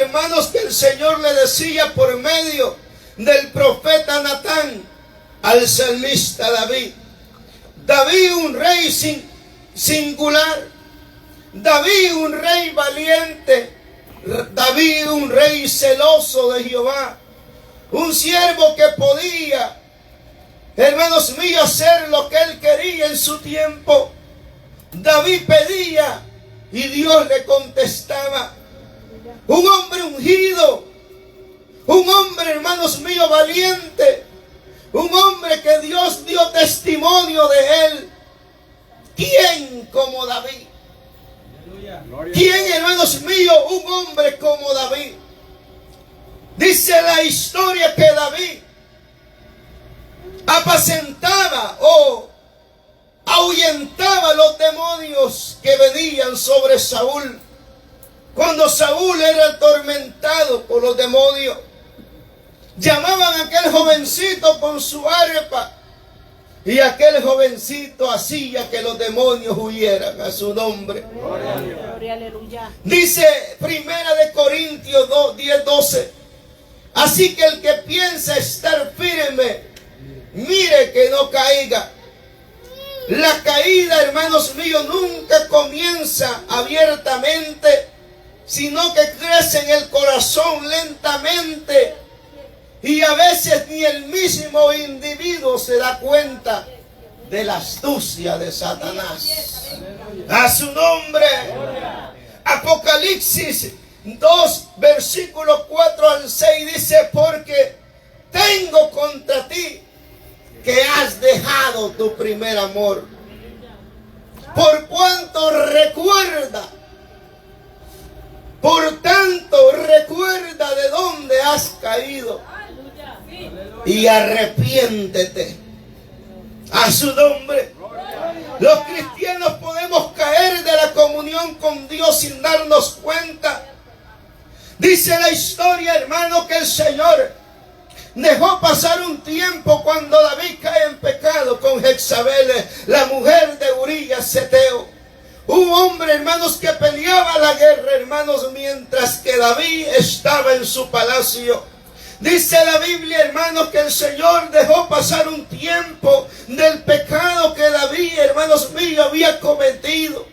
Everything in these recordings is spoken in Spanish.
hermanos, que el Señor le decía por medio del profeta Natán al salmista David. David, un rey singular. David, un rey valiente. David, un rey celoso de Jehová. Un siervo que podía, hermanos míos, hacer lo que él quería en su tiempo. David pedía y Dios le contestaba. Un hombre ungido, un hombre, hermanos míos, valiente, un hombre que Dios dio testimonio de él. ¿Quién como David? ¿Quién, hermanos míos, un hombre como David? Dice la historia que David apacentaba o ahuyentaba los demonios que venían sobre Saúl. Cuando Saúl era atormentado por los demonios, llamaban a aquel jovencito con su arpa, y aquel jovencito hacía que los demonios huyeran a su nombre. Gloria, aleluya. Dice Primera de Corintios 10:12. Así que el que piensa estar firme, mire que no caiga. La caída, hermanos míos, nunca comienza abiertamente, sino que crece en el corazón lentamente. Y a veces ni el mismo individuo se da cuenta de la astucia de Satanás. A su nombre. Apocalipsis 2, versículos 4 al 6 dice: porque tengo contra ti que has dejado tu primer amor. Por cuanto por tanto recuerda de dónde has caído y arrepiéntete. A su nombre. Los cristianos podemos caer de la comunión con Dios sin darnos cuenta. Dice la historia, hermano, que el Señor dejó pasar un tiempo cuando David cae en pecado con Jezabel, la mujer de Urías Heteo. Un hombre, hermanos, que peleaba la guerra, hermanos, mientras que David estaba en su palacio. Dice la Biblia, hermanos, que el Señor dejó pasar un tiempo del pecado que David, hermanos míos, había cometido.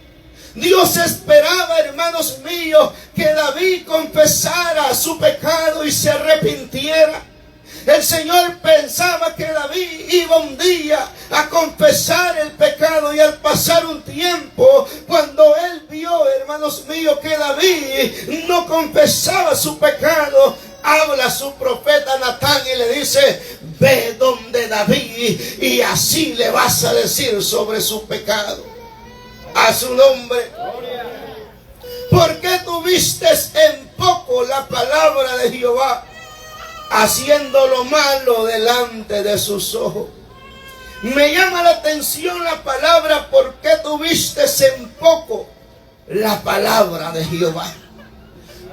Dios esperaba, hermanos míos, que David confesara su pecado y se arrepintiera. El Señor pensaba que David iba un día a confesar el pecado, y al pasar un tiempo, cuando él vio, hermanos míos, que David no confesaba su pecado, habla su profeta Natán y le dice: ve donde David y así le vas a decir sobre su pecado. A su nombre. ¿Por qué tuviste en poco la palabra de Jehová, haciendo lo malo delante de sus ojos? Me llama la atención la palabra: ¿por qué tuviste en poco la palabra de Jehová?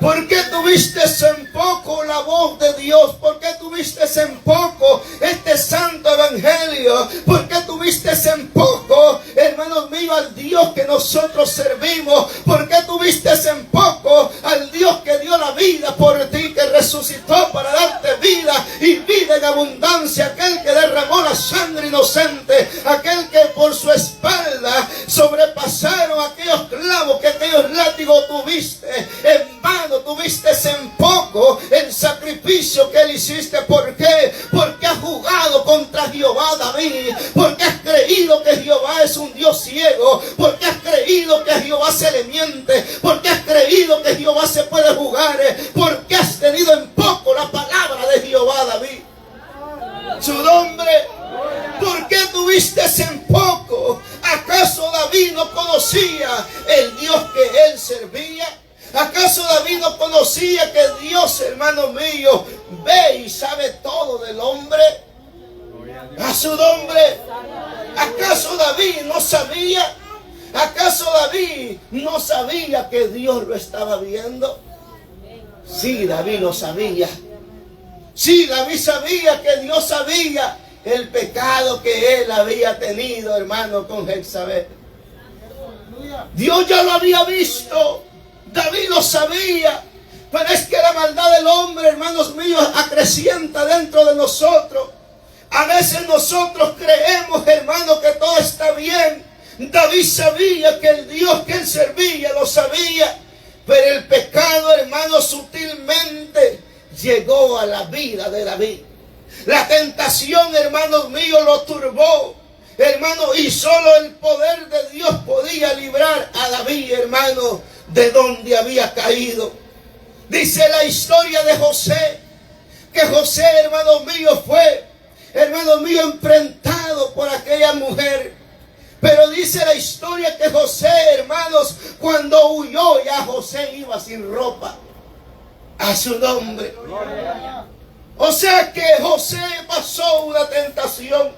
¿Por qué tuviste en poco la voz de Dios? ¿Por qué tuviste en poco este santo evangelio? ¿Por qué tuviste en poco, hermanos míos, al Dios que nosotros servimos? ¿Por qué tuviste en poco al Dios que dio la vida por ti, que resucitó para darte vida y vida en abundancia? Aquel que derramó la sangre inocente, aquel que por su espalda sobrepasaron aquellos clavos, que aquellos látigos tuviste en vano. Tuviste en poco el sacrificio que él hiciste. ¿Por qué? Porque has jugado contra Jehová, David. Porque has creído que Jehová es un Dios ciego. Porque has creído que a Jehová se le miente. Porque has creído que Jehová se puede jugar. Porque has tenido en poco la palabra de Jehová, David. Su nombre. ¿Por qué tuviste en poco? ¿Acaso David no conocía el Dios que él servía? ¿Acaso David no conocía que Dios, hermano mío, ve y sabe todo del hombre? A su nombre. ¿Acaso David no sabía? ¿Acaso David no sabía que Dios lo estaba viendo? Sí, David lo sabía. Sí, David sabía que Dios sabía el pecado que él había tenido, hermano, con Jezabel. Dios ya lo había visto. David lo sabía, pero es que la maldad del hombre, hermanos míos, acrecienta dentro de nosotros. A veces nosotros creemos, hermanos, que todo está bien. David sabía que el Dios que él servía lo sabía. Pero el pecado, hermanos, sutilmente llegó a la vida de David. La tentación, hermanos míos, lo turbó, hermano, y solo el poder de Dios podía librar a David, hermano, de donde había caído. Dice la historia de José, que José, hermano mío, fue, hermano mío, enfrentado por aquella mujer. Pero dice la historia que José, hermanos, cuando huyó, ya José iba sin ropa. A su nombre. O sea que José pasó una tentación.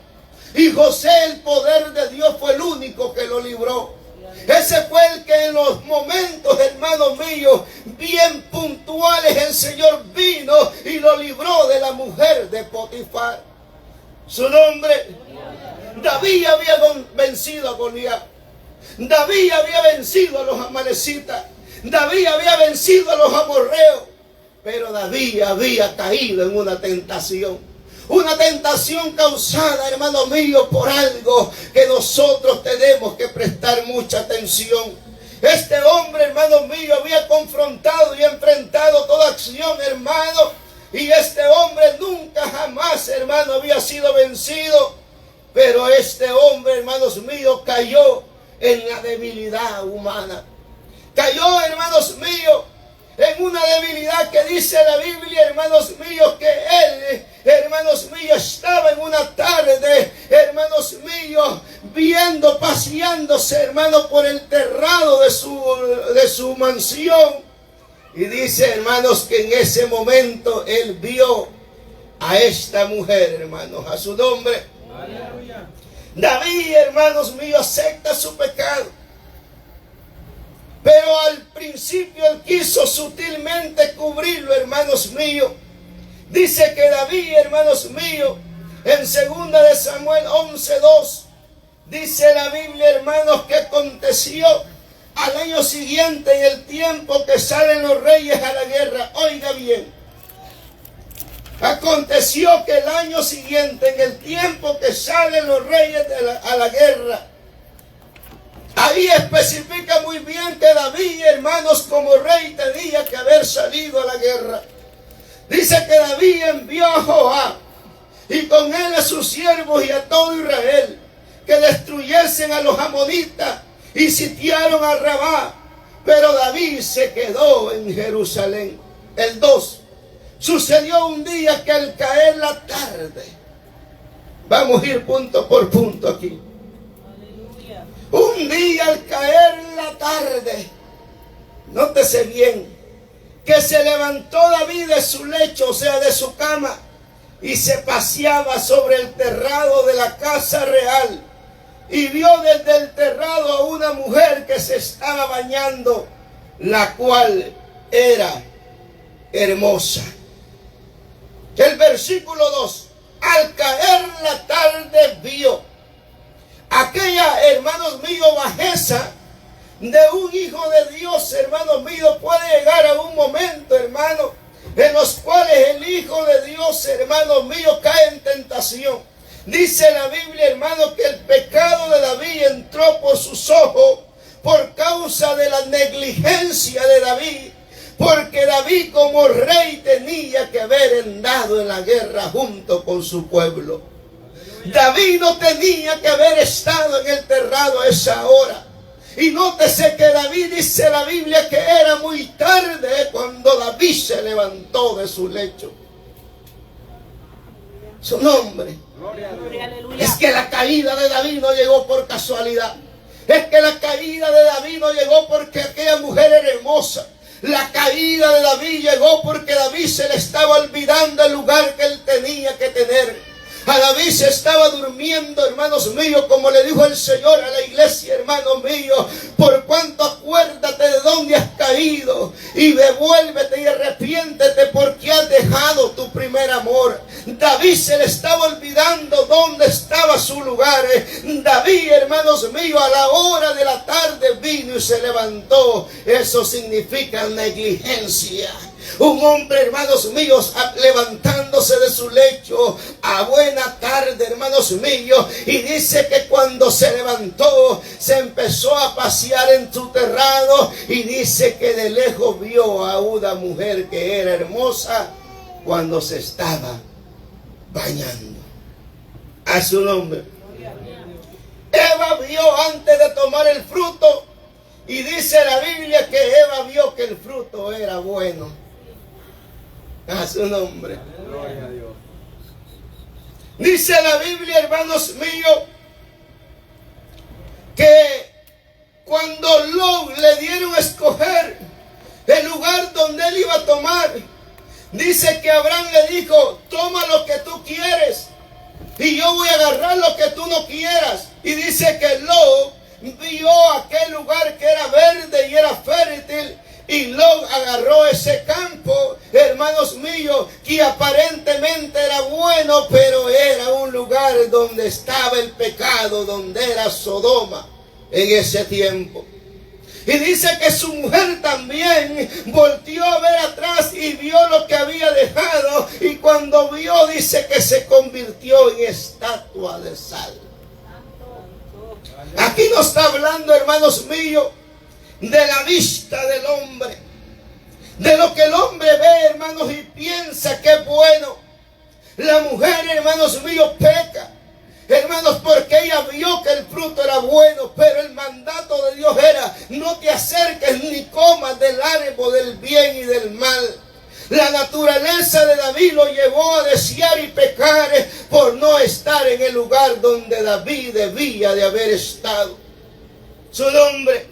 Y José, el poder de Dios, fue el único que lo libró. Ese fue el que en los momentos, hermanos míos, bien puntuales, el Señor vino y lo libró de la mujer de Potifar. Su nombre. David había vencido a Goliat. David había vencido a los amalecitas. David había vencido a los amorreos. Pero David había caído en una tentación. Una tentación causada, hermano mío, por algo que nosotros tenemos que prestar mucha atención. Este hombre, hermano mío, había confrontado y enfrentado toda acción, hermano. Y este hombre nunca jamás, hermano, había sido vencido. Pero este hombre, hermanos míos, cayó en la debilidad humana. Cayó, hermanos míos, en una debilidad que dice la Biblia, hermanos míos, que él, hermanos míos, estaba en una tarde, hermanos míos, viendo, paseándose, hermano, por el terrado de su mansión. Y dice, hermanos, que en ese momento él vio a esta mujer, hermanos, a su nombre. Aleluya. David, hermanos míos, acepta su pecado. Pero al principio él quiso sutilmente cubrirlo, hermanos míos. Dice que David, hermanos míos, en 2 de Samuel 11:2, dice la Biblia, hermanos, que aconteció al año siguiente, en el tiempo que salen los reyes a la guerra. Oiga bien. Aconteció que el año siguiente, en el tiempo que salen los reyes a la guerra, ahí especifica muy bien que David, hermanos, como rey tenía que haber salido a la guerra. Dice que David envió a Joab y con él a sus siervos y a todo Israel, que destruyesen a los amonitas y sitiaron a Rabá. Pero David se quedó en Jerusalén. El 2. Sucedió un día que al caer la tarde, vamos a ir punto por punto aquí. Aleluya. Un día al caer la tarde, nótese bien, que se levantó David de su lecho, o sea, de su cama, y se paseaba sobre el terrado de la casa real, y vio desde el terrado a una mujer que se estaba bañando, la cual era hermosa. El versículo 2, al caer la tarde vio aquella, hermanos míos, bajeza de un hijo de Dios, hermanos míos. Puede llegar a un momento, hermano, en los cuales el hijo de Dios, hermanos míos, cae en tentación. Dice la Biblia, hermano, que el pecado de David entró por sus ojos por causa de la negligencia de David. Porque David como rey tenía que haber andado en la guerra junto con su pueblo. David no tenía que haber estado en el terrado a esa hora. Y nótese que David, dice la Biblia, que era muy tarde cuando David se levantó de su lecho. Su nombre. Es que la caída de David no llegó por casualidad. Es que la caída de David no llegó porque aquella mujer era hermosa. La caída de David llegó porque David se le estaba olvidando el lugar que él tenía que tener. A David se estaba durmiendo, hermanos míos, como le dijo el Señor a la iglesia, hermanos míos, por cuanto acuérdate de dónde has caído y devuélvete y arrepiéntete porque has dejado tu primer amor. David se le estaba olvidando dónde estaba su lugar. David, hermanos míos, a la hora de la tarde vino y se levantó. Eso significa negligencia. Un hombre, hermanos míos, levantándose de su lecho a buena tarde, hermanos míos, y dice que cuando se levantó, se empezó a pasear en su terrado, y dice que de lejos vio a una mujer que era hermosa cuando se estaba bañando. A su nombre. Eva vio antes de tomar el fruto, y dice la Biblia que Eva vio que el fruto era bueno. A su nombre. Gloria a Dios. Dice la Biblia, hermanos míos, que cuando Lot le dieron a escoger el lugar donde él iba a tomar, dice que Abraham le dijo: toma lo que tú quieres y yo voy a agarrar lo que tú no quieras. Y dice que Lot vio aquel lugar que era verde y era fértil, y Lot agarró ese campo, hermanos míos, que aparentemente era bueno, pero era un lugar donde estaba el pecado, donde era Sodoma en ese tiempo. Y dice que su mujer también volteó a ver atrás y vio lo que había dejado, y cuando vio, dice que se convirtió en estatua de sal. Aquí nos está hablando, hermanos míos, de la vista del hombre, de lo que el hombre ve, hermanos, y piensa que es bueno. La mujer, hermanos míos, peca, hermanos, porque ella vio que el fruto era bueno, pero el mandato de Dios era: no te acerques ni comas del árbol del bien y del mal. La naturaleza de David lo llevó a desear y pecar por no estar en el lugar donde David debía de haber estado. Su nombre.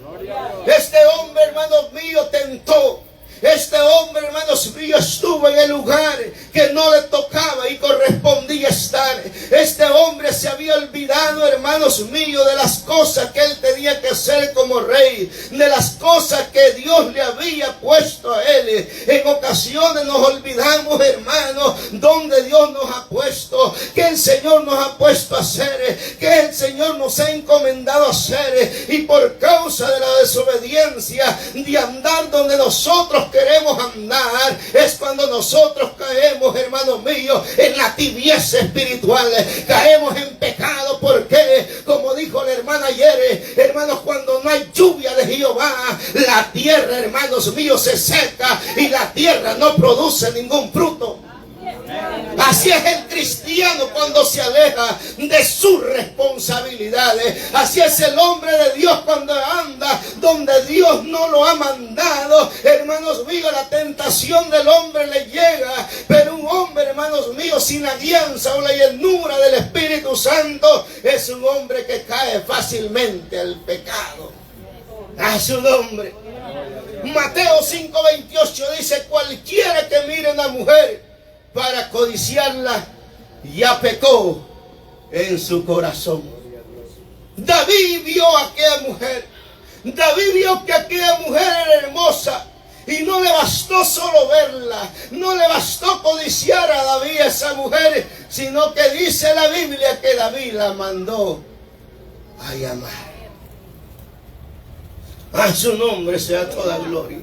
Este hombre, hermanos míos, tentó. Este hombre, hermanos míos, estuvo en el lugar que no le tocaba y correspondía estar. Este hombre se había olvidado, hermanos míos, de las cosas que él tenía que hacer como rey, de las cosas que Dios le había puesto a él. En ocasiones nos olvidamos, hermanos, donde Dios nos ha puesto, que el Señor nos ha puesto a hacer, que el Señor nos ha encomendado a hacer, y por causa de la desobediencia de andar donde nosotros queremos andar, es cuando nosotros caemos, hermanos míos, en la tibieza espiritual, caemos en pecado. Porque, como dijo la hermana ayer, hermanos, cuando no hay lluvia de Jehová, la tierra, hermanos míos, se seca y la tierra no produce ningún fruto. Así es el cristiano cuando se aleja de sus responsabilidades. Así es el hombre de Dios cuando anda donde Dios no lo ha mandado. Hermanos míos, la tentación del hombre le llega, pero un hombre, hermanos míos, sin la guianza o la llenura del Espíritu Santo es un hombre que cae fácilmente al pecado. A su nombre. Mateo 5:28 dice: cualquiera que mire a una mujer para codiciarla, ya pecó en su corazón. David vio a aquella mujer. David vio que aquella mujer era hermosa, y no le bastó solo verla, no le bastó codiciar a David a esa mujer, sino que dice la Biblia que David la mandó a llamar. A su nombre sea toda gloria.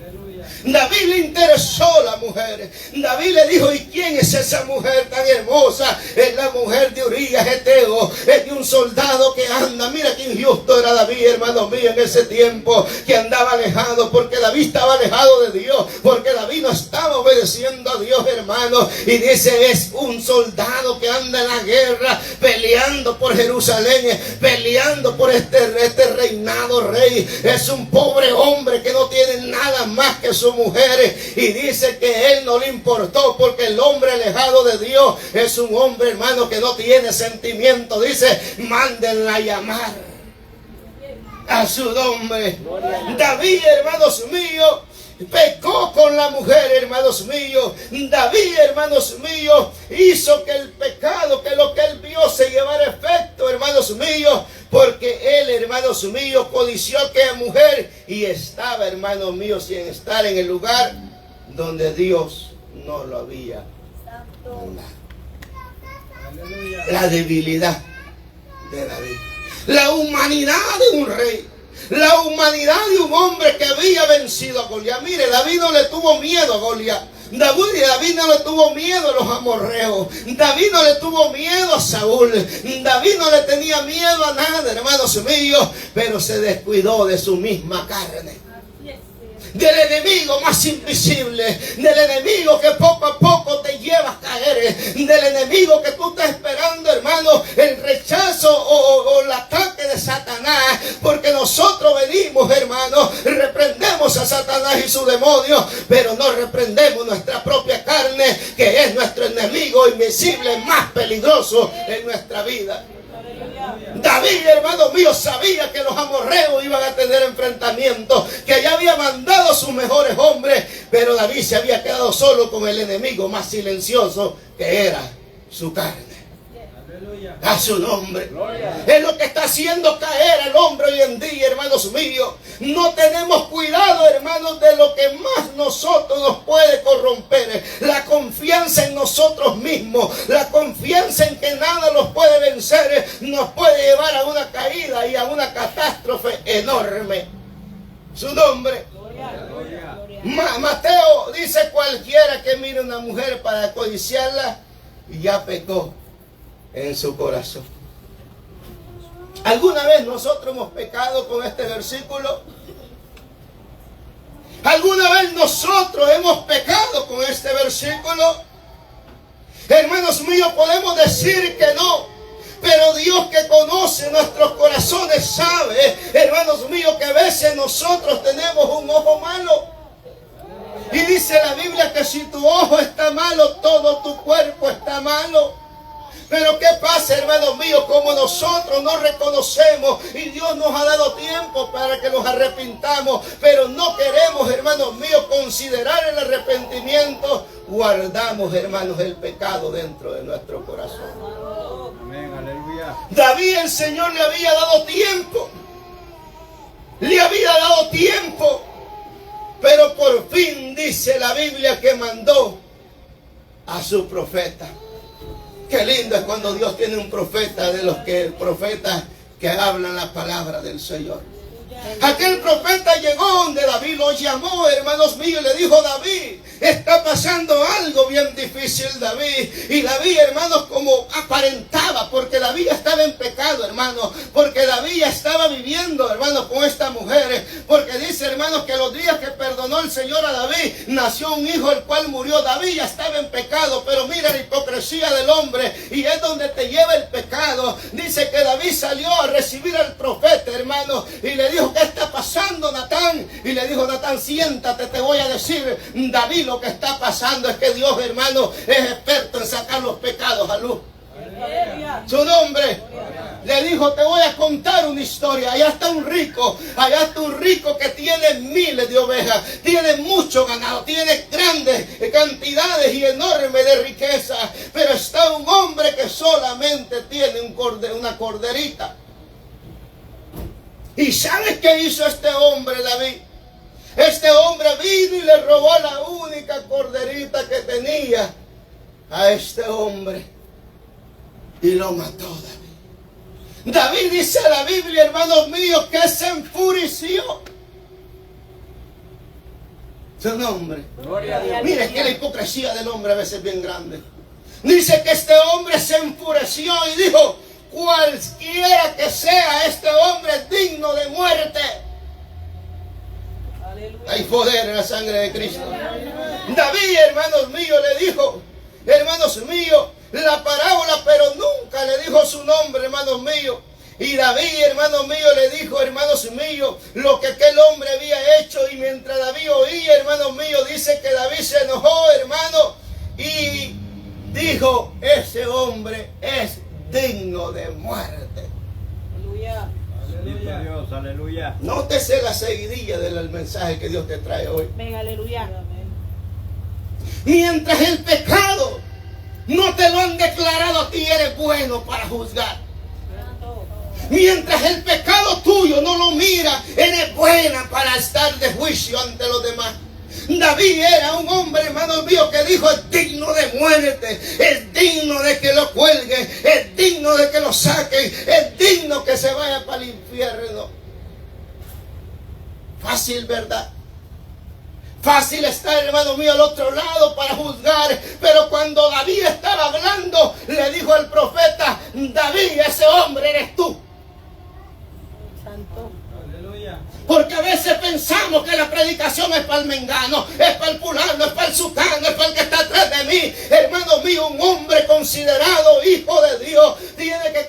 David le interesó la mujer. David le dijo: ¿y quién es esa mujer tan hermosa? Es la mujer de Urías Eteo, es de un soldado que anda. Mira qué injusto era David, hermano mío, en ese tiempo, que andaba alejado, porque David estaba alejado de Dios, porque David no estaba obedeciendo a Dios, hermano. Y dice: es un soldado que anda en la guerra, peleando por Jerusalén, peleando por este reinado rey. Es un pobre hombre que no tiene nada más que su mujer, y dice que él no le importó, porque el hombre alejado de Dios es un hombre, hermano, que no tiene sentimiento. Dice: mándenla a llamar. A su nombre. David, hermanos míos, pecó con la mujer, hermanos míos. David, hermanos míos, hizo que el pecado, que lo que él vio, se llevara efecto, hermanos míos, porque él, hermanos míos, codició a aquella mujer y estaba, hermanos míos, sin estar en el lugar donde Dios no lo había mandado. La debilidad de David, la humanidad de un rey, La humanidad de un hombre que había vencido a Goliat. Mire, David no le tuvo miedo a Goliat. David no le tuvo miedo a los amorreos. David no le tuvo miedo a Saúl. David no le tenía miedo a nada, hermanos míos. Pero se descuidó de su misma carne. Del enemigo más invisible, del enemigo que poco a poco te lleva a caer, del enemigo que tú estás esperando, hermano, el rechazo o el ataque de Satanás, porque nosotros venimos, hermano, reprendemos a Satanás y su demonio, pero no reprendemos nuestra propia carne, que es nuestro enemigo invisible más peligroso en nuestra vida. David, hermano mío, sabía que los amorreos iban a tener enfrentamientos, que ya había mandado a sus mejores hombres, pero David se había quedado solo con el enemigo más silencioso, que era su carne. A su nombre. Es lo que está haciendo caer al hombre hoy en día, hermanos míos. No tenemos cuidado, hermanos, de lo que más nosotros nos puede corromper. La confianza en nosotros mismos, la confianza en que nada nos puede vencer, nos puede llevar a una caída y a una catástrofe enorme. Su nombre. Mateo dice: cualquiera que mire a una mujer para codiciarla, ya pecó en su corazón. ¿Alguna vez nosotros hemos pecado con este versículo? ¿Alguna vez nosotros hemos pecado con este versículo? Hermanos míos, podemos decir que no, pero Dios, que conoce nuestros corazones, sabe, hermanos míos, que a veces nosotros tenemos un ojo malo. Y dice la Biblia que si tu ojo está malo, todo tu cuerpo está malo. Pero ¿qué pasa, hermanos míos? Como nosotros no reconocemos y Dios nos ha dado tiempo para que nos arrepintamos, pero no queremos, hermanos míos, considerar el arrepentimiento, guardamos, hermanos, el pecado dentro de nuestro corazón. Amén, aleluya. David, el Señor le había dado tiempo. Le había dado tiempo. Pero por fin dice la Biblia que mandó a su profeta. Qué lindo es cuando Dios tiene un profeta, de los que profetas que hablan la palabra del Señor. Aquel profeta llegó donde David lo llamó, hermanos míos, y le dijo: David, está pasando algo bien difícil, David. Y David, hermanos, como aparentaba, porque David estaba en pecado, hermanos, porque David ya estaba viviendo, hermanos, con esta mujer, porque dice, hermanos, que los días que perdonó el Señor a David, nació un hijo el cual murió. David ya estaba en pecado, pero mira la hipocresía del hombre, y es donde te lleva el pecado. Dice que David salió a recibir al profeta, hermanos, y le dijo: ¿qué está pasando, Natán? Y le dijo: Natán, siéntate, te voy a decir, David, lo que está pasando es que Dios, hermano, es experto en sacar los pecados a luz. Su nombre. Le dijo: te voy a contar una historia. Allá está un rico que tiene miles de ovejas, tiene mucho ganado, tiene grandes cantidades y enormes de riqueza, pero está un hombre que solamente tiene una corderita. ¿Y sabes qué hizo este hombre, David? Este hombre vino y le robó la única corderita que tenía a este hombre y lo mató, David. David, dice la Biblia, hermanos míos, que se enfureció. Su nombre. Mira, es que la hipocresía del hombre a veces es bien grande. Dice que este hombre se enfureció y dijo: cualquiera que sea este hombre es digno de muerte. Aleluya. Hay poder en la sangre de Cristo. David, hermanos míos, le dijo, hermanos míos, la parábola, pero nunca le dijo su nombre, hermanos míos. Y David, hermanos míos, le dijo, hermanos míos, lo que aquel hombre había hecho. Y mientras David oía, hermanos míos, dice que David se enojó, hermano, y dijo: ese hombre es digno de muerte. Aleluya. Bendito Dios, aleluya. Nótese la seguidilla del mensaje que Dios te trae hoy. Ven, aleluya. Mientras el pecado no te lo han declarado a ti, eres bueno para juzgar. Mientras el pecado tuyo no lo mira, eres buena para estar de juicio ante los demás. David era un hombre, hermano mío, que dijo: es digno de muerte, es digno de que lo cuelguen, es digno de que lo saquen, es digno que se vaya para el infierno. fácil, ¿verdad? Fácil está, hermano mío, al otro lado para juzgar. Pero cuando David estaba hablando, le dijo al profeta: David, ese hombre eres tú. Santo. Aleluya. Porque a veces pensamos que la predicación es para el mengano, es para el fulano, es para el sutano, es para el que está atrás de mí. Hermano mío, un hombre considerado hijo de Dios tiene que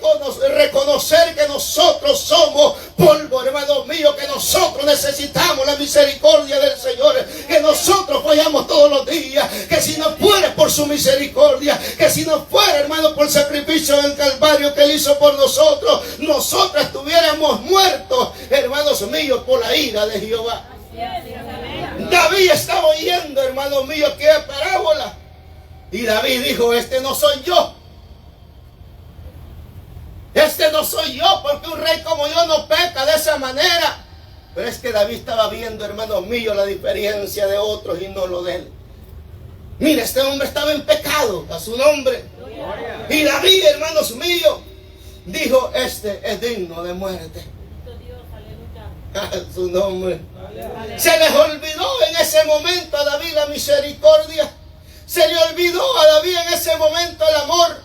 reconocer que nosotros somos polvo, hermano mío, que nosotros necesitamos la misericordia del Señor, que nosotros fallamos todos los días, que si no fuera por su misericordia, que si no fuera, hermano, por el sacrificio del Calvario que Él hizo por nosotros, nosotros estuviéramos muertos, hermanos míos, por la ira de Jehová. David estaba oyendo, hermano mío, aquella parábola, y David dijo: este no soy yo. Este no soy yo, porque un rey como yo no peca de esa manera. Pero es que David estaba viendo, hermano mío, la diferencia de otros y no lo de él. Mira, este hombre estaba en pecado, a su nombre. Y David, hermanos míos, dijo: este es digno de muerte. A su nombre. Se les olvidó en ese momento a David la misericordia. Se le olvidó a David en ese momento el amor.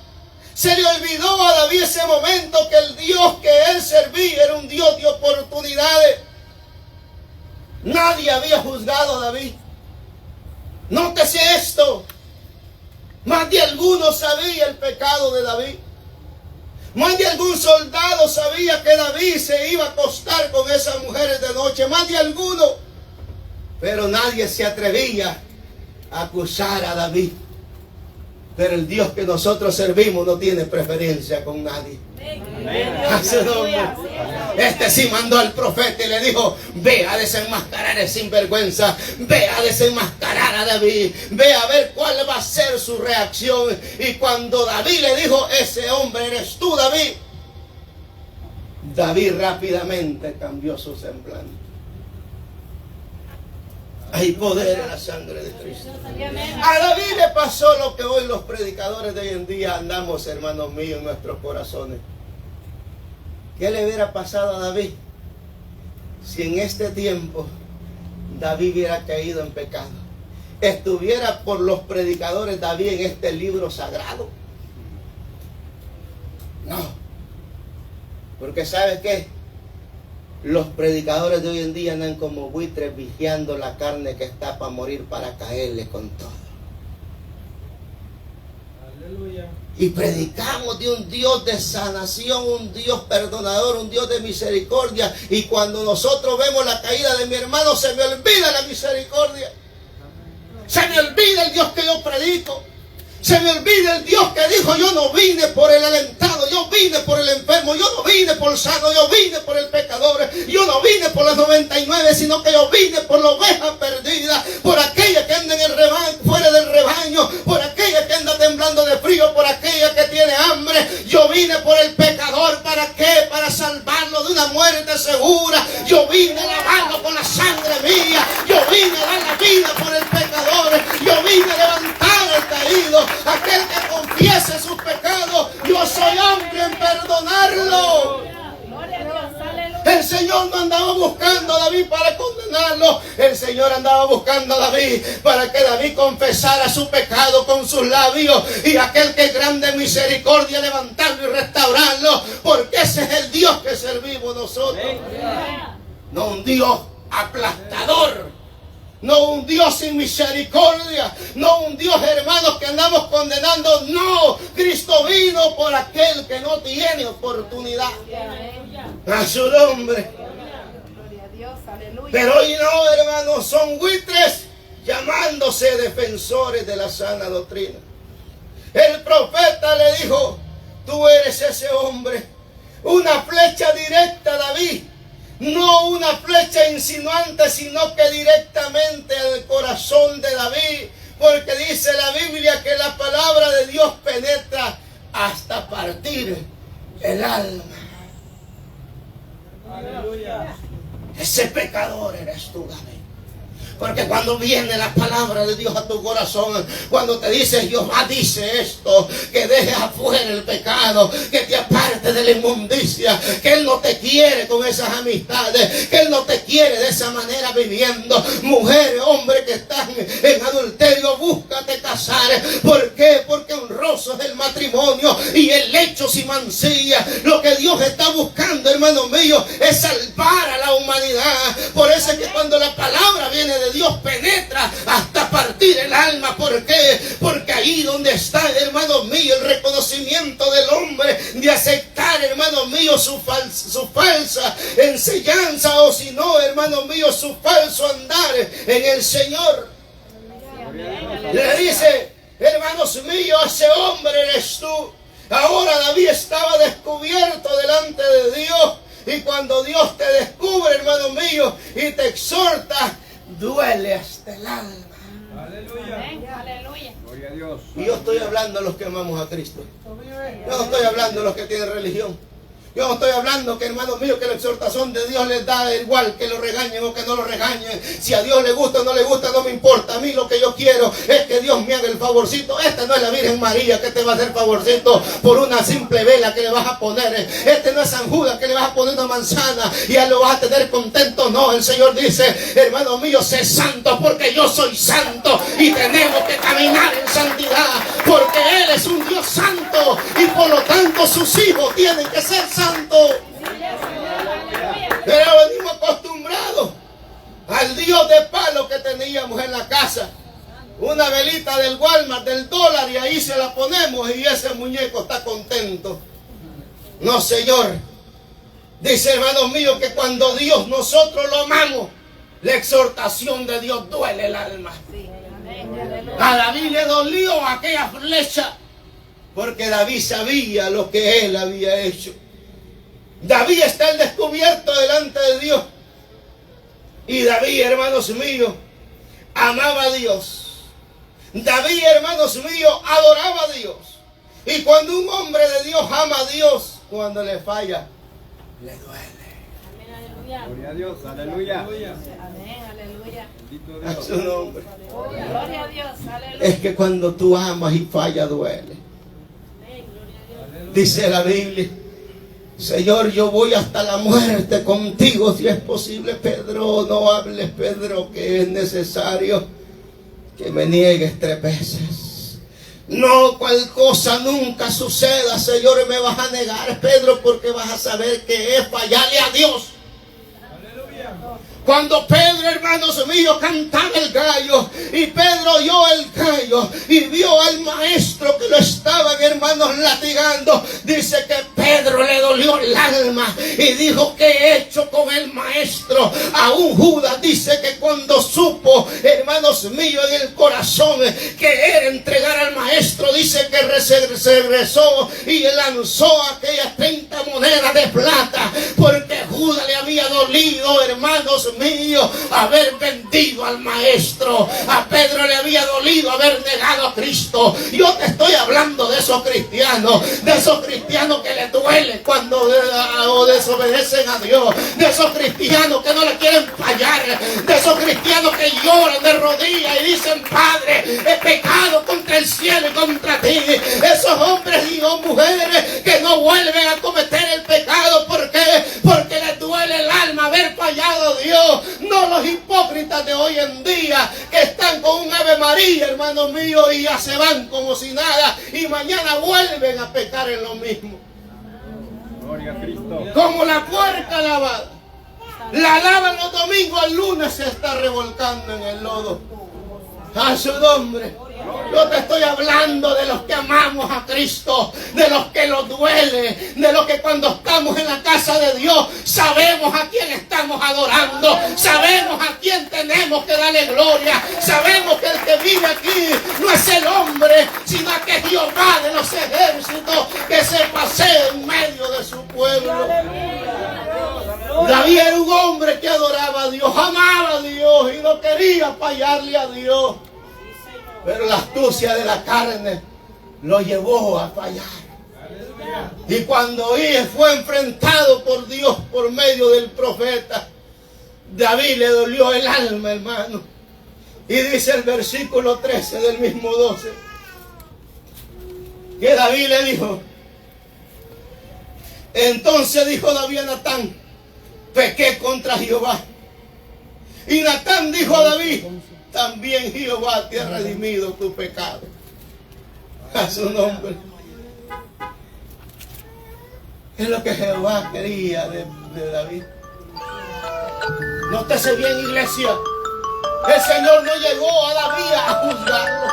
Se le olvidó a David ese momento que el Dios que él servía era un Dios de oportunidades. Nadie había juzgado a David. Nótese esto. Más de alguno sabía el pecado de David. Más de algún soldado sabía que David se iba a acostar con esas mujeres de noche. Más de alguno. Pero nadie se atrevía a acusar a David. Pero el Dios que nosotros servimos no tiene preferencia con nadie. A su nombre. Este sí mandó al profeta y le dijo: ve a desenmascarar ese sinvergüenza, ve a desenmascarar a David, ve a ver cuál va a ser su reacción. Y cuando David le dijo: ese hombre eres tú, David, David rápidamente cambió su semblante. Hay poder en la sangre de Cristo. A David le pasó lo que hoy los predicadores de hoy en día andamos, hermanos míos, en nuestros corazones. ¿Qué le hubiera pasado a David si en este tiempo David hubiera caído en pecado? Estuviera por los predicadores David en este libro sagrado. No. Porque ¿sabe qué? Los predicadores de hoy en día andan como buitres vigiando la carne que está para morir, para caerle con todo. Aleluya. Y predicamos de un Dios de sanación, un Dios perdonador, un Dios de misericordia. Y cuando nosotros vemos la caída de mi hermano, se me olvida la misericordia. Se me olvida el Dios que yo predico. Se me olvida el Dios que dijo: yo no vine por el alentado, yo vine por el enfermo, yo no vine por el sano, yo vine por el pecador, yo no vine por las 99, sino que yo vine por la oveja perdida, por aquella que anda en el rebaño, fuera del rebaño, por aquella que anda temblando de frío, por aquella que tiene hambre. Yo vine por el pecador. ¿Para qué? Para salvarlo de una muerte segura. Yo vine a lavarlo con la sangre mía. Yo vine a dar la vida por el pecador. Yo vine a levantar al caído. Aquel que confiese sus pecados, yo soy amplio en perdonarlo. El Señor no andaba buscando a David para condenarlo. El Señor andaba buscando a David para que David confesara su pecado con sus labios. Y aquel que es grande en misericordia, levantarlo y restaurarlo. Porque ese es el Dios que servimos nosotros. No un Dios aplastador. No un Dios sin misericordia. No un Dios, hermanos, que andamos condenando. No, Cristo vino por aquel que no tiene oportunidad. A su nombre. Pero hoy no, hermanos, son buitres llamándose defensores de la sana doctrina. El profeta le dijo: tú eres ese hombre. Una flecha directa, David. No una flecha insinuante, sino que directamente al corazón de David. Porque dice la Biblia que la palabra de Dios penetra hasta partir el alma. Aleluya. Ese pecador eres tú, David. Porque cuando viene la palabra de Dios a tu corazón, cuando te dice: Jehová dice esto, que dejes afuera el pecado, que te apartes Apártate de la inmundicia, que Él no te quiere con esas amistades, que Él no te quiere de esa manera viviendo. Mujeres, hombres que están en adulterio, búscate casar. ¿Por qué? Porque honroso es el matrimonio y el lecho sin mancilla. Lo que Dios está buscando, hermano mío, es salvar a la humanidad. Por eso es que cuando la palabra viene de Dios, penetra hasta partir el alma. ¿Por qué? Porque ahí donde está, hermano mío, el reconocimiento del hombre de aceptar, hermano mío, su falsa enseñanza, o si no, hermano mío, su falso andar en el Señor. Le dice, hermanos míos, ese hombre eres tú. Ahora David estaba descubierto delante de Dios, y cuando Dios te descubre, hermano mío, y te exhorta, duele hasta el alma. Aleluya. Aleluya. Gloria a Dios. Y yo estoy hablando a los que amamos a Cristo. Yo no estoy hablando a los que tienen religión. Yo no estoy hablando que, hermano mío, que la exhortación de Dios les da igual que lo regañen o que no lo regañen. Si a Dios le gusta o no le gusta, no me importa. A mí lo que yo quiero es que Dios me haga el favorcito. Esta no es la Virgen María que te va a hacer favorcito por una simple vela que le vas a poner. Este no es San Judas que le vas a poner una manzana y ya lo vas a tener contento. No, el Señor dice, hermano mío, sé santo porque yo soy santo, y tenemos que caminar en santidad porque Él es un Dios santo, y por lo tanto sus hijos tienen que ser santos. Pero venimos acostumbrados al Dios de palo que teníamos en la casa. Una velita del Walmart, del dólar, y ahí se la ponemos y ese muñeco está contento. No, Señor. Dice, hermanos míos, que cuando Dios nosotros lo amamos, la exhortación de Dios duele el alma. A David le dolió aquella flecha, porque David sabía lo que él había hecho. David está al descubierto delante de Dios. Y David, hermanos míos, amaba a Dios. David, hermanos míos, adoraba a Dios. Y cuando un hombre de Dios ama a Dios, cuando le falla, le duele. Gloria a Dios. Aleluya. Amén, aleluya. Bendito A Dios. su nombre. Gloria a Dios, aleluya. Es que cuando tú amas y falla, duele. Dice la Biblia, Señor, yo voy hasta la muerte contigo si es posible. Pedro, no hables, Pedro, que es necesario que me niegues 3 veces. No, cual cosa nunca suceda, Señor, me vas a negar, Pedro, porque vas a saber que es fallarle a Dios. Aleluya. Cuando Pedro, hermanos míos, cantaba el gallo, y Pedro oyó el gallo y vio al maestro que lo estaban, hermanos, latigando, dice que Pedro le dolió el alma y dijo, ¿qué he hecho con el maestro? Aún Judas dice que cuando supo, hermanos míos, en el corazón que era entregar al maestro, dice que regresó y lanzó aquellas 30 monedas de plata, porque Judas le había dolido, hermanos mío, haber vendido al maestro. A Pedro le había dolido haber negado a Cristo. Yo te estoy hablando de esos cristianos que les duele cuando desobedecen a Dios, de esos cristianos que no le quieren fallar, de esos cristianos que lloran de rodillas y dicen, Padre, he pecado contra el cielo y contra ti. Esos hombres y mujeres que no vuelven a cometer el pecado. ¿Por qué? Porque les duele el alma haber fallado a Dios. No los hipócritas de hoy en día que están con un Ave María, hermano mío, y ya se van como si nada y mañana vuelven a pecar en lo mismo. Gloria a Cristo. Como la puerca lavada. La lavan los domingos, el lunes se está revolcando en el lodo. A su nombre. Yo te estoy hablando de los que amamos a Cristo, de los que nos duele, de los que cuando estamos en la casa de Dios sabemos a quién estamos adorando, sabemos a quién tenemos que darle gloria, sabemos que el que vive aquí no es el hombre, sino que es Jehová de los ejércitos que se pasea en medio de su pueblo. David era un hombre que adoraba a Dios, amaba a Dios y no quería fallarle a Dios. Pero la astucia de la carne lo llevó a fallar. Y cuando fue enfrentado por Dios por medio del profeta, David le dolió el alma, hermano. Y dice el versículo 13 del mismo 12, que David le dijo, Entonces dijo David a Natán: pequé contra Jehová. Y Natán dijo a David: también Jehová te ha redimido tu pecado. A su nombre. Es lo que Jehová quería de David. Nótese bien, iglesia. El Señor no llegó a David a juzgarlo.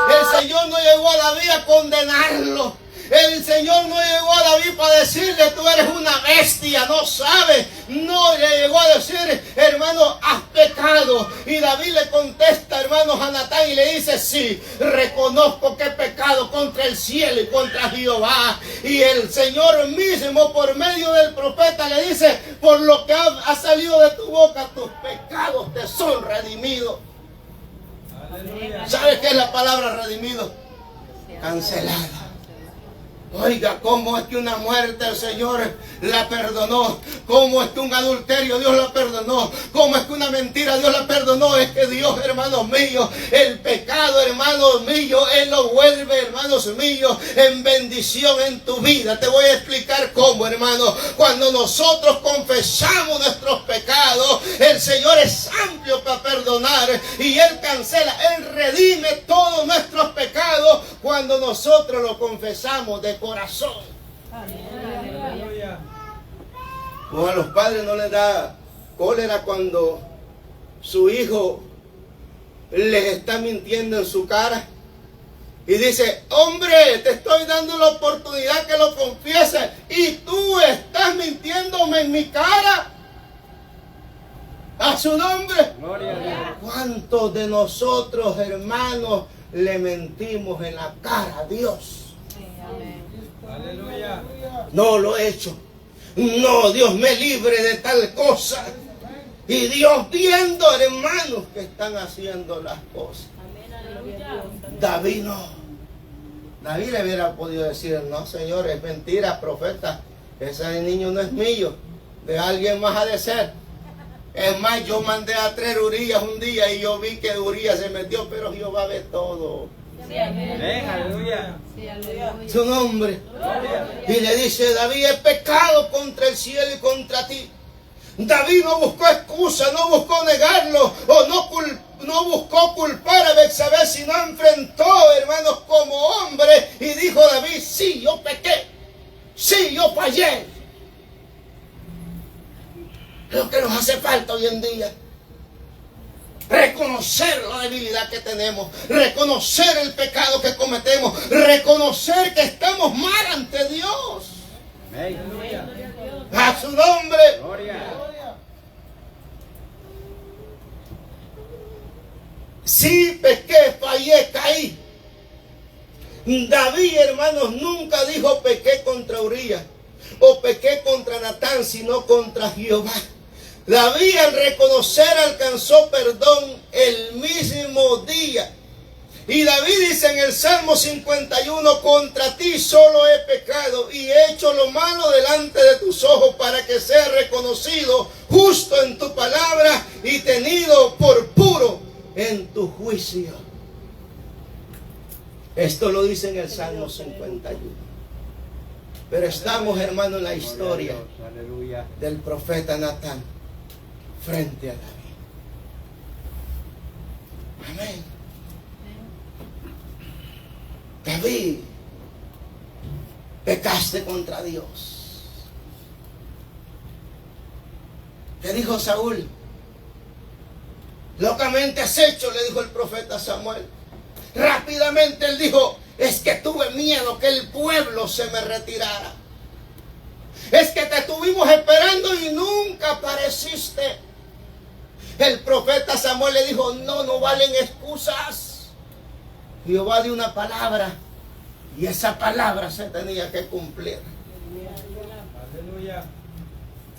El Señor no llegó a David a condenarlo. El Señor no llegó a David para decirle: tú eres una bestia, no sabes. No le llegó a decir: hermano, has pecado. Y David le contesta, hermanos, a Natán, y le dice: sí, reconozco que he pecado contra el cielo y contra Jehová. Y el Señor mismo, por medio del profeta, le dice: por lo que ha salido de tu boca, tus pecados te son redimidos. Aleluya. ¿Sabes qué es la palabra redimido? Cancelada. Oiga, ¿cómo es que una muerte el Señor la perdonó? ¿Cómo es que un adulterio Dios la perdonó? ¿Cómo es que una mentira Dios la perdonó? Es que Dios, hermanos míos, el pecado, hermanos míos, Él lo vuelve, hermanos míos, en bendición en tu vida. Te voy a explicar cómo, hermano. Cuando nosotros confesamos nuestros pecados, el Señor es amplio para perdonar y Él cancela, Él redime todos nuestros pecados cuando nosotros lo confesamos de corazón. Aleluya. O a los padres no les da cólera cuando su hijo les está mintiendo en su cara y dice: hombre, te estoy dando la oportunidad que lo confieses y tú estás mintiéndome en mi cara. A su nombre. Gloria a Dios. ¿Cuántos de nosotros, hermanos, le mentimos en la cara a Dios? Aleluya. No lo he hecho. No, Dios me libre de tal cosa. Y Dios viendo, hermanos, que están haciendo las cosas. David no. David le hubiera podido decir: no, Señor, es mentira, profeta. Ese niño no es mío. De alguien más ha de ser. Es más, yo mandé a traer Urías un día y yo vi que Urías se metió, pero Jehová ve todo. Amén. Aleluya. Su nombre. Y le dice: David, he pecado contra el cielo y contra ti. David no buscó excusa, no buscó negarlo, o no buscó culpar a Betsabé, sino enfrentó, hermanos, como hombre, y dijo David: sí, yo pequé, sí, yo fallé. Lo que nos hace falta hoy en día: reconocer la debilidad que tenemos, reconocer el pecado que cometemos, reconocer que estamos mal ante Dios. Amén. A su nombre. Gloria. Sí, pequé, fallé, caí. David, hermanos, nunca dijo pequé contra Urías o pequé contra Natán, sino contra Jehová. David, al reconocer, alcanzó perdón el mismo día. Y David dice en el Salmo 51: contra ti solo he pecado y he hecho lo malo delante de tus ojos, para que sea reconocido justo en tu palabra y tenido por puro en tu juicio. Esto lo dice en el Salmo 51. Pero estamos, hermano, en la historia Aleluya. del profeta Natán frente a David. Amén. David, pecaste contra Dios. ¿Qué dijo Saúl? Locamente has hecho, le dijo el profeta Samuel. Rápidamente él dijo: es que tuve miedo que el pueblo se me retirara. Es que te estuvimos esperando y nunca apareciste. El profeta Samuel le dijo: no valen excusas. Jehová dio una palabra y esa palabra se tenía que cumplir. Aleluya.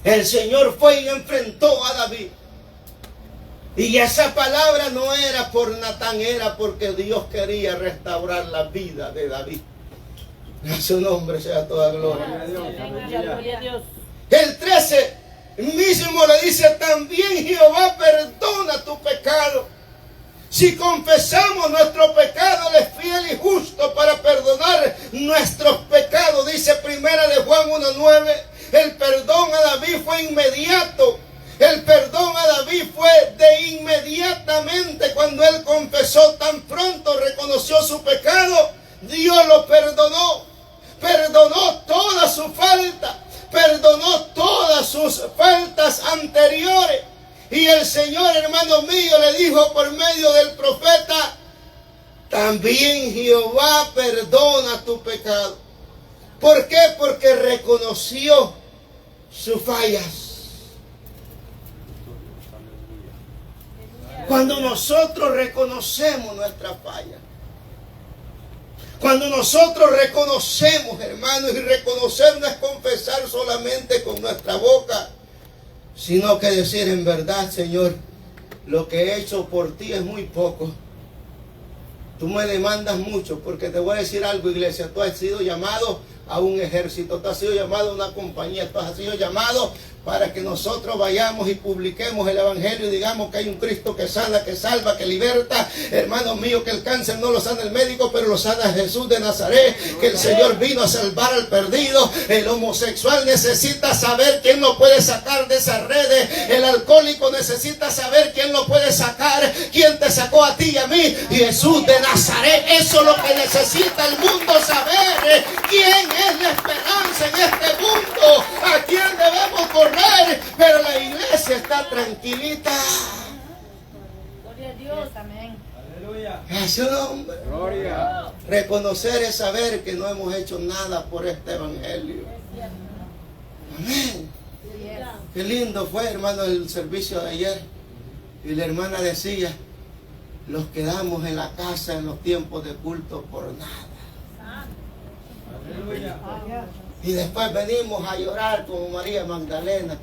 El Señor fue y enfrentó a David. Y esa palabra no era por Natán, era porque Dios quería restaurar la vida de David. A su nombre sea toda gloria. Gloria a Dios. El 13 mismo le dice: también Jehová perdona tu pecado. Si confesamos nuestro pecado, Él es fiel y justo para perdonar nuestros pecados. Dice Primera de Juan 1:9: pecado, Dios lo perdonó. Perdonó toda su falta. Perdonó todas sus faltas anteriores. Y el Señor, hermano mío, le dijo por medio del profeta: también Jehová perdona tu pecado. ¿Por qué? Porque reconoció sus fallas. Cuando nosotros reconocemos nuestra falla, cuando nosotros reconocemos, hermanos, y reconocer no es confesar solamente con nuestra boca, sino que decir: en verdad, Señor, lo que he hecho por ti es muy poco. Tú me demandas mucho, porque te voy a decir algo, iglesia. Tú has sido llamado a un ejército, tú has sido llamado a una compañía, tú has sido llamado para que nosotros vayamos y publiquemos el evangelio y digamos que hay un Cristo que sana, que salva, que liberta. Hermanos míos, que el cáncer no lo sana el médico, pero lo sana Jesús de Nazaret, que el Señor vino a salvar al perdido. El homosexual necesita saber quién lo puede sacar de esas redes. El alcohólico necesita saber quién lo puede sacar. ¿Quién te sacó a ti y a mí? Jesús de Nazaret. Eso es lo que necesita el mundo saber. ¿Quién es la esperanza en este mundo? ¿A quién debemos correr? Pero la iglesia está tranquilita. Gloria a Dios, amén. Aleluya. A su nombre. Gloria. Reconocer es saber que no hemos hecho nada por este evangelio. Amén. Qué lindo fue, hermano, el servicio de ayer. Y la hermana decía: los quedamos en la casa en los tiempos de culto por nada. Aleluya. Y después venimos a llorar como María Magdalena.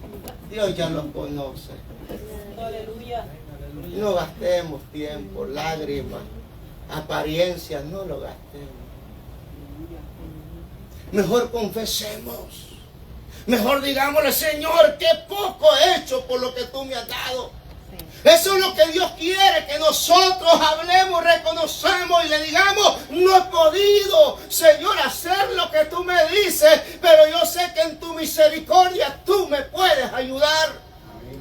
Dios ya los conoce. Aleluya. No gastemos tiempo, lágrimas, apariencias, no lo gastemos. Mejor confesemos. Mejor digámosle: Señor, qué poco he hecho por lo que tú me has dado. Eso es lo que Dios quiere, que nosotros hablemos, reconozcamos y le digamos: no he podido, Señor, hacer lo que tú me dices, pero yo sé que en tu misericordia tú me puedes ayudar.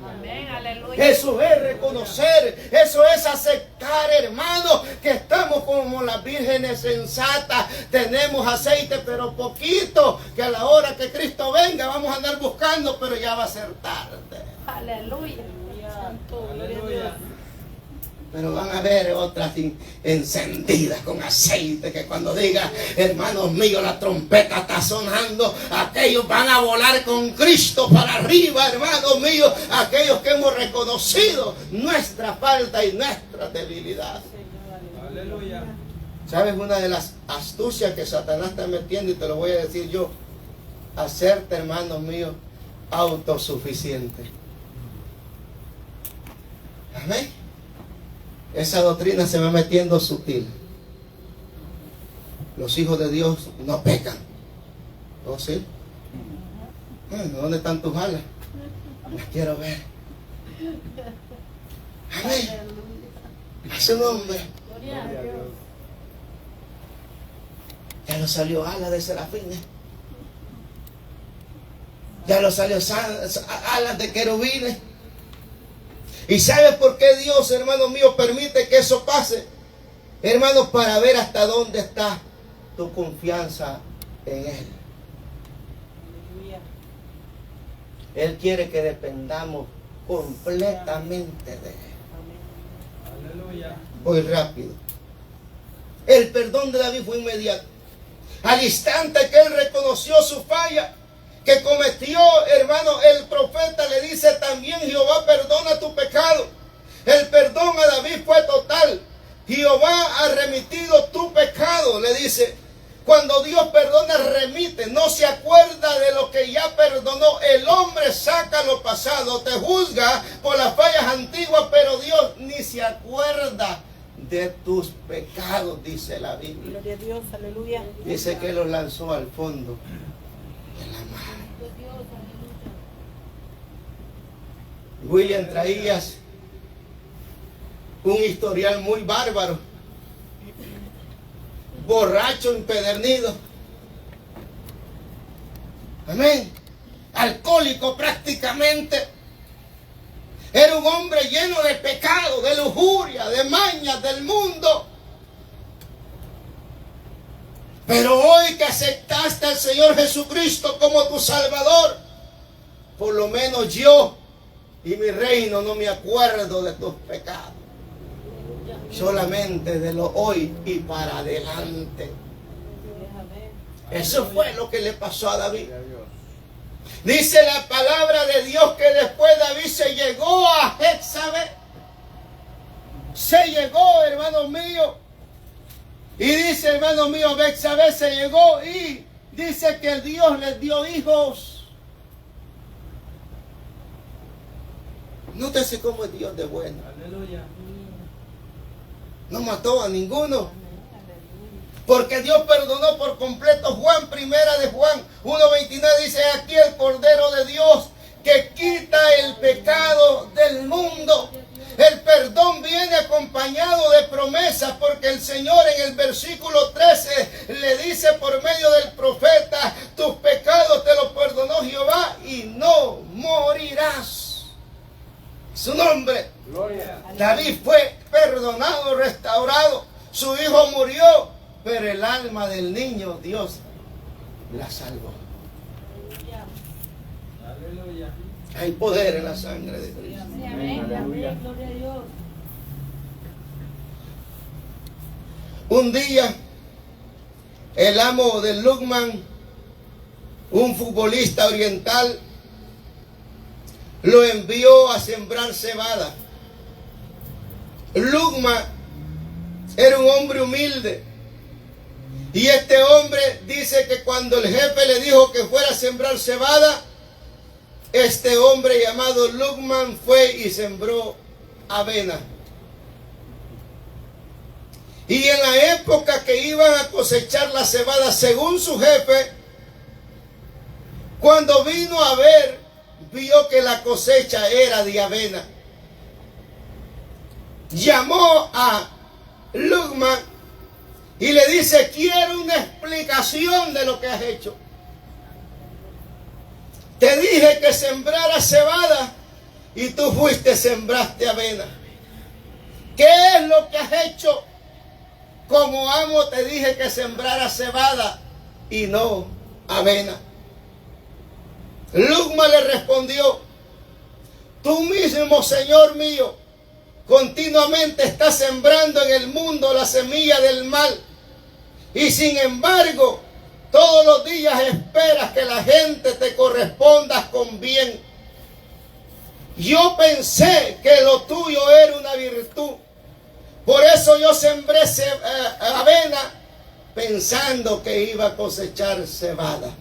Amén, aleluya. Eso es reconocer, eso es aceptar, hermano, que estamos como las vírgenes sensatas. Tenemos aceite, pero poquito, que a la hora que Cristo venga vamos a andar buscando, pero ya va a ser tarde. Aleluya. Santo, gloria a Dios. Pero van a haber otras encendidas con aceite, que cuando diga: hermanos míos, la trompeta está sonando, aquellos van a volar con Cristo para arriba, hermanos míos, aquellos que hemos reconocido nuestra falta y nuestra debilidad. Aleluya. ¿Sabes una de las astucias que Satanás está metiendo? Y te lo voy a decir yo: hacerte, hermanos míos, autosuficiente. Amén. Esa doctrina se va metiendo sutil. Los hijos de Dios no pecan. ¿Oh, sí? ¿Dónde están tus alas? Las quiero ver. Amén. A su nombre. Gloria a Dios. Ya no salió alas de serafines. Ya no salió alas de querubines. ¿Y sabes por qué Dios, hermano mío, permite que eso pase? Hermanos, para ver hasta dónde está tu confianza en Él. Él quiere que dependamos completamente de Él. Aleluya. Voy rápido. El perdón de David fue inmediato. Al instante que él reconoció su falla que cometió, hermano, el profeta le dice: también Jehová perdona tu pecado. El perdón a David fue total. Jehová ha remitido tu pecado, le dice. Cuando Dios perdona, remite, no se acuerda de lo que ya perdonó. El hombre saca lo pasado, te juzga por las fallas antiguas, pero Dios ni se acuerda de tus pecados, dice la Biblia. Gloria a Dios, aleluya. Dice que los lanzó al fondo de la mar. William Traías un historial muy bárbaro, borracho, empedernido, amén, alcohólico prácticamente. Era un hombre lleno de pecado, de lujuria, de mañas del mundo. Pero hoy que aceptaste al Señor Jesucristo como tu Salvador, por lo menos yo y mi reino no me acuerdo de tus pecados. Solamente de lo hoy y para adelante. Eso fue lo que le pasó a David. Dice la palabra de Dios que después David se llegó a Betsabé. Se llegó, hermano mío. Y dice, hermano mío, Betsabé se llegó y dice que Dios les dio hijos. Nótese cómo es Dios de bueno. Aleluya. No mató a ninguno. Porque Dios perdonó por completo. Primera de Juan 1:29 dice, aquí el Cordero de Dios que quita el pecado del mundo. El perdón viene acompañado de promesas, porque el Señor en el versículo 13 le dice por medio del profeta, tus pecados te los perdonó Jehová y no morirás. Su nombre. Gloria. David fue perdonado, restaurado. Su hijo murió, pero el alma del niño Dios la salvó. Aleluya. Hay poder en la sangre de Cristo. Amén. Gloria a Dios. Un día, el amo de Lukman, un futbolista oriental, lo envió a sembrar cebada. Lukman era un hombre humilde. Y este hombre dice que cuando el jefe le dijo que fuera a sembrar cebada, este hombre llamado Lukman fue y sembró avena. Y en la época que iban a cosechar la cebada, según su jefe, cuando vino a ver, vio que la cosecha era de avena. Llamó a Lukman y le dice, quiero una explicación de lo que has hecho. Te dije que sembraras cebada y tú fuiste, sembraste avena. ¿Qué es lo que has hecho? Como amo te dije que sembraras cebada y no avena. Lukman le respondió, tú mismo, Señor mío, continuamente estás sembrando en el mundo la semilla del mal. Y sin embargo, todos los días esperas que la gente te corresponda con bien. Yo pensé que lo tuyo era una virtud. Por eso yo sembré avena pensando que iba a cosechar cebada.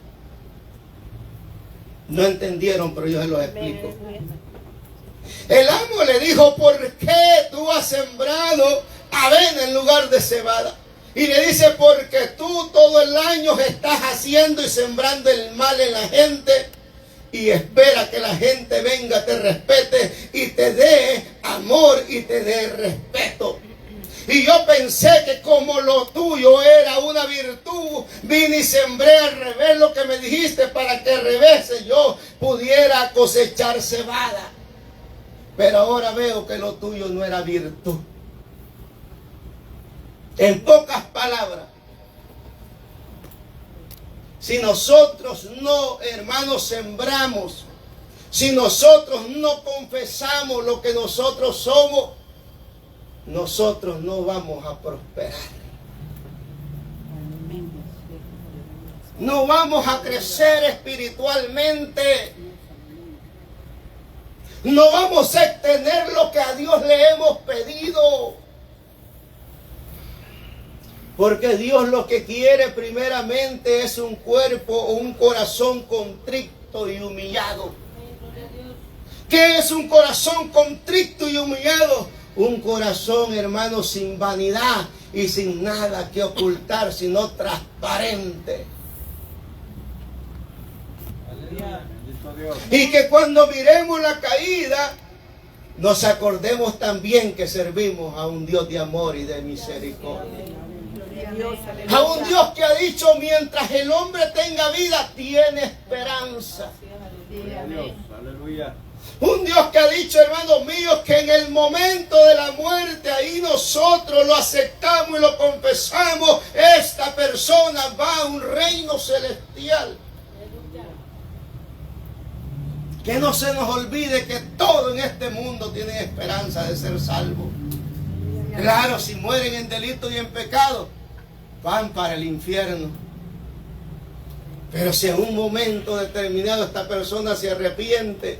No entendieron, pero yo se los explico. El amo le dijo, ¿por qué tú has sembrado avena en lugar de cebada? Y le dice, porque tú todo el año estás haciendo y sembrando el mal en la gente y espera que la gente venga, te respete y te dé amor y te dé respeto. Y yo pensé que como lo tuyo era una virtud, vine y sembré al revés lo que me dijiste para que al revés yo pudiera cosechar cebada. Pero ahora veo que lo tuyo no era virtud. En pocas palabras, si nosotros no, hermanos, sembramos, si nosotros no confesamos lo que nosotros somos, nosotros no vamos a prosperar. No vamos a crecer espiritualmente. No vamos a obtener lo que a Dios le hemos pedido. Porque Dios lo que quiere primeramente es un cuerpo o un corazón contrito y humillado. ¿Qué es un corazón contrito y humillado? Un corazón, hermano, sin vanidad y sin nada que ocultar, sino transparente. Y que cuando miremos la caída, nos acordemos también que servimos a un Dios de amor y de misericordia. A un Dios que ha dicho, mientras el hombre tenga vida, tiene esperanza. Aleluya. Un Dios que ha dicho, hermanos míos, que en el momento de la muerte, ahí nosotros lo aceptamos y lo confesamos. Esta persona persona va a un reino celestial. Que no se nos olvide que todo en este mundo tiene esperanza de ser salvo. Claro, si mueren en delito y en pecado, van para el infierno. Pero si en un momento determinado esta persona se arrepiente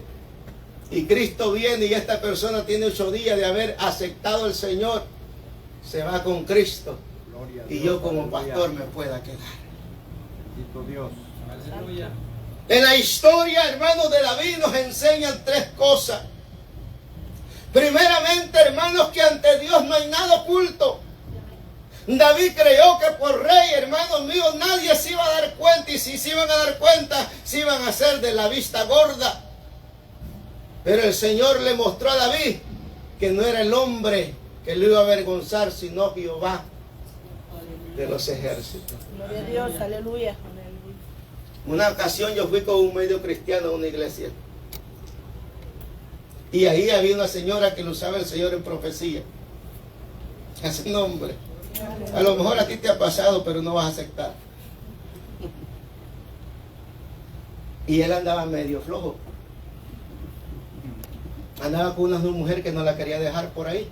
y Cristo viene y esta persona tiene 8 días de haber aceptado al Señor, se va con Cristo y yo como pastor me pueda quedar. Bendito Dios. Aleluya. En la historia, hermanos, de David nos enseñan 3 cosas. Primeramente, hermanos, que ante Dios no hay nada oculto. David creyó que por rey, hermanos míos, nadie se iba a dar cuenta, y si se iban a dar cuenta, se iban a hacer de la vista gorda. Pero el Señor le mostró a David que no era el hombre que lo iba a avergonzar, sino Jehová de los ejércitos. Gloria a Dios, aleluya. Una ocasión yo fui con un medio cristiano a una iglesia. Y ahí había una señora que lo usaba el Señor en profecía. Ese nombre. A lo mejor a ti te ha pasado, pero no vas a aceptar. Y él andaba medio flojo. Andaba con una mujer que no la quería dejar por ahí.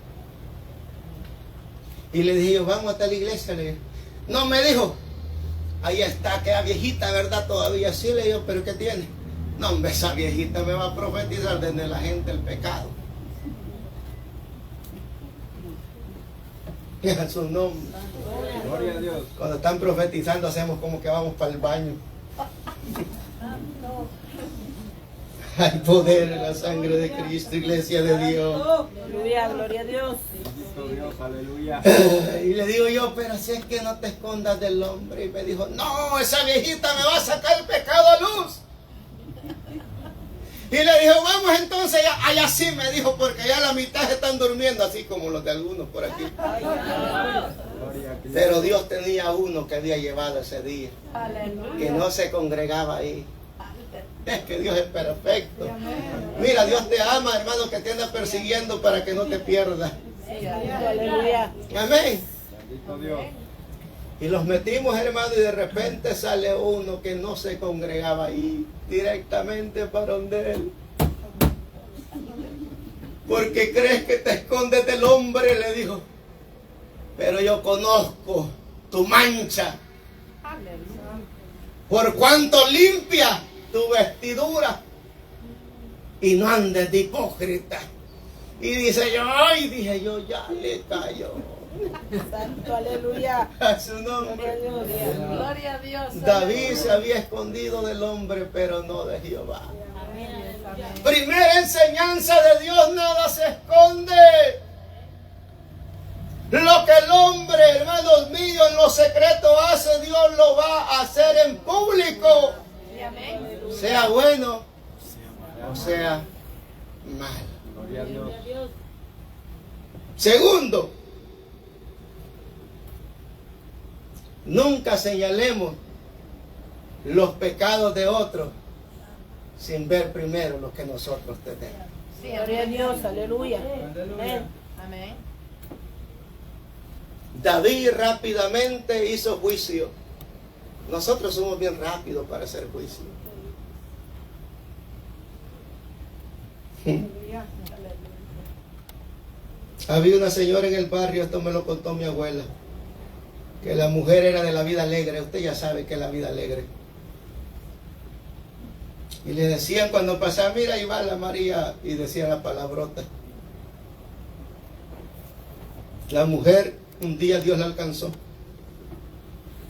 Y le dije yo, vamos hasta la iglesia. Le dije, no, me dijo, ahí está, queda viejita, ¿verdad? Todavía sí, le digo, pero ¿qué tiene? No, hombre, esa viejita me va a profetizar desde la gente el pecado. A su nombre. Gloria a Dios. Cuando están profetizando hacemos como que vamos para el baño. Hay poder en la sangre de Cristo, iglesia de Dios. Aleluya, gloria a Dios. Bendito Dios, aleluya. Y le digo yo, pero si es que no te escondas del hombre. Y me dijo, no, esa viejita me va a sacar el pecado a luz. Y le dijo, vamos entonces, allá sí me dijo, porque ya la mitad están durmiendo, así como los de algunos por aquí. Pero Dios tenía uno que había llevado ese día, que no se congregaba ahí. Es que Dios es perfecto. Mira, Dios te ama, hermano, que te anda persiguiendo para que no te pierdas. Aleluya. Amén. Bendito Dios. Y los metimos, hermano, y de repente sale uno que no se congregaba ahí, directamente para donde él. Porque crees que te escondes del hombre, le dijo. Pero yo conozco tu mancha. Por cuanto limpia tu vestidura y no andes de hipócrita. Y dice yo, ay, dije yo, ya le cayó. Santo, aleluya. A su nombre. Gloria a Dios. David se había escondido del hombre, pero no de Jehová. Primera enseñanza de Dios, nada se esconde. Lo que el hombre, hermanos míos, en lo secreto hace, Dios lo va a hacer en público. Sea bueno o sea malo. Gloria a Dios. Segundo, nunca señalemos los pecados de otros sin ver primero los que nosotros tenemos. Gloria a Dios, aleluya. Aleluya. Amén. David rápidamente hizo juicio. Nosotros somos bien rápidos para hacer juicio. Había una señora en el barrio, esto me lo contó mi abuela, que la mujer era de la vida alegre. Usted ya sabe que es la vida alegre. Y le decían cuando pasaba, mira, ahí va la María, y decía la palabrota. La mujer, un día Dios la alcanzó.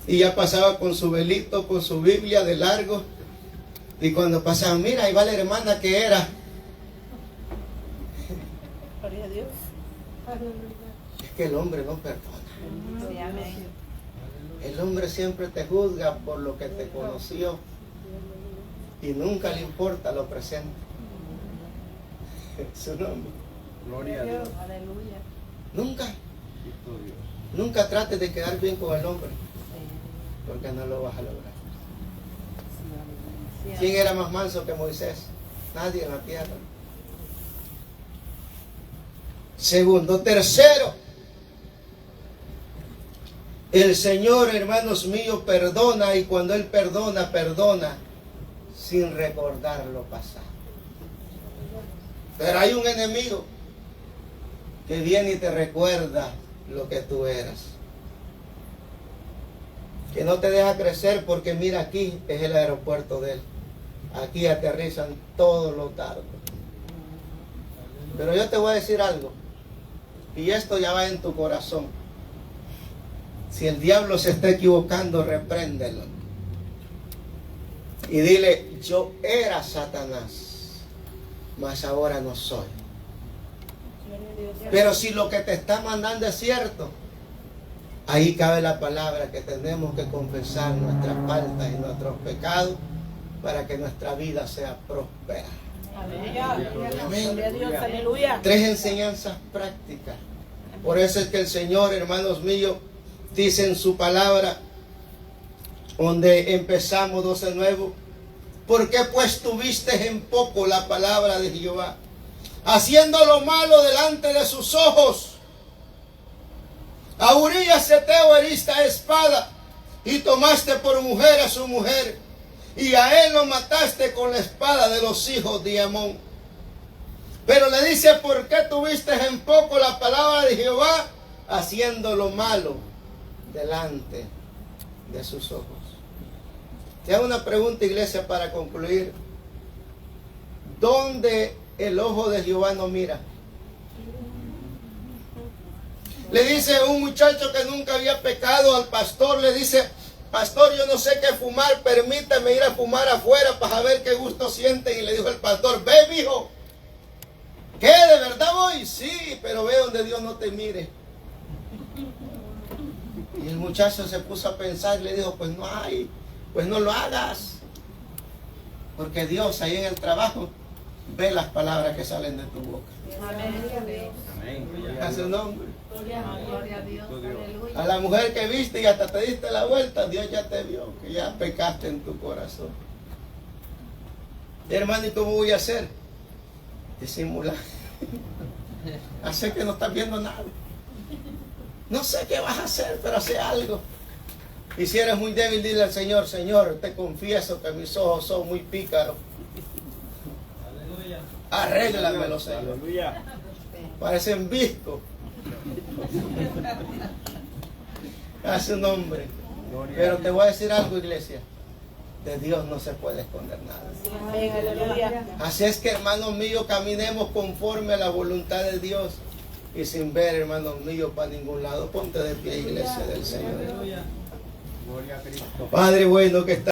Y ya pasaba con su velito, con su Biblia de largo. Y cuando pasaba, mira, ahí va la hermana que era. Gloria a Dios. Es que el hombre no perdona. El hombre siempre te juzga por lo que te conoció. Y nunca le importa lo presente. Su nombre. Gloria a Dios. Aleluya. Nunca. Bendito Dios. Nunca trates de quedar bien con el hombre. Porque no lo vas a lograr. ¿Quién era más manso que Moisés? Nadie en la tierra. Segundo. Tercero, El Señor, hermanos míos, perdona, y cuando Él perdona, perdona sin recordar lo pasado. Pero hay un enemigo que viene y te recuerda lo que tú eras, que no te deja crecer, porque mira, aquí es el aeropuerto de Él. Aquí aterrizan todos los dardos. Pero yo te voy a decir algo, y esto ya va en tu corazón. Si el diablo se está equivocando, repréndelo. Y dile: yo era Satanás, mas ahora no soy. Pero si lo que te está mandando es cierto, ahí cabe la palabra que tenemos que confesar nuestras faltas y nuestros pecados para que nuestra vida sea próspera. Amén. Gloria a Dios, aleluya. 3 enseñanzas prácticas. Por eso es que el Señor, hermanos míos, dice en su palabra, donde empezamos 12 nuevo: ¿por qué pues tuviste en poco la palabra de Jehová, haciendo lo malo delante de sus ojos? A Urías Eteo heriste a espada, y tomaste por mujer a su mujer, y a él lo mataste con la espada de los hijos de Amón. Pero le dice: ¿por qué tuviste en poco la palabra de Jehová, haciendo lo malo delante de sus ojos? Te hago una pregunta, iglesia, para concluir. ¿Dónde el ojo de Jehová no mira? Le dice un muchacho que nunca había pecado al pastor, le dice: pastor, yo no sé qué fumar, permítame ir a fumar afuera para saber qué gusto sienten. Y le dijo el pastor: ve, mijo. ¿Qué? ¿De verdad voy? Sí, pero ve donde Dios no te mire. Y el muchacho se puso a pensar y le dijo: pues no hay, pues no lo hagas. Porque Dios ahí en el trabajo ve las palabras que salen de tu boca. Amén. A su nombre. Gloria a Dios, aleluya. A la mujer que viste y hasta te diste la vuelta, Dios ya te vio, que ya pecaste en tu corazón. Hermano, ¿y cómo voy a hacer? Disimular. Hacer que no estás viendo nada. No sé qué vas a hacer, pero hace algo. Y si eres muy débil, dile al Señor: Señor, te confieso que mis ojos son muy pícaros. Arréglamelo, Señor. Aleluya. Parecen viscos. A su nombre. Pero te voy a decir algo, iglesia: de Dios no se puede esconder nada. Amén, aleluya. Así es que, hermanos míos, caminemos conforme a la voluntad de Dios y sin ver, hermanos míos, para ningún lado. Ponte de pie, iglesia del Señor. Gloria a Cristo. Padre bueno que está